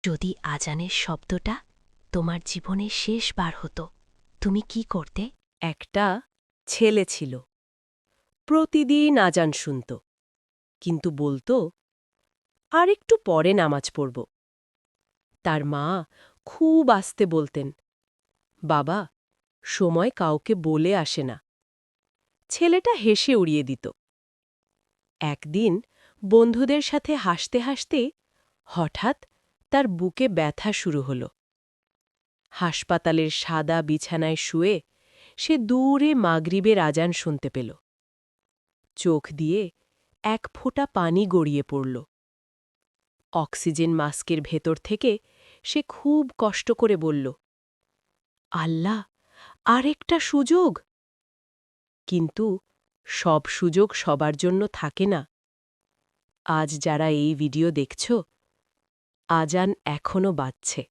যদি আজানের শব্দটা তোমার জীবনের শেষবার হতো তুমি কি করতে? একটা ছেলে ছিল। প্রতিদিন আজান শুনত, কিন্তু বলতো আর একটু পরে নামাজ পড়ব। তার মা খুব আস্তে বলতেন, বাবা, সময় কাউকে বলে আসে না। ছেলেটা হেসে উড়িয়ে দিত। একদিন বন্ধুদের সাথে হাসতে হাসতে হঠাৎ তার বুকে ব্যথা শুরু হল। হাসপাতালের সাদা বিছানায় শুয়ে সে দূরে মাগরিবের আজান শুনতে পেল। চোখ দিয়ে এক ফোঁটা পানি গড়িয়ে পড়ল। অক্সিজেন মাস্কের ভেতর থেকে সে খুব কষ্ট করে বলল, আল্লাহ, আরেকটা সুযোগ। কিন্তু সব সুযোগ সবার জন্য থাকে না। আজ যারা এই ভিডিও দেখছ, আজান এখনো বাজছে।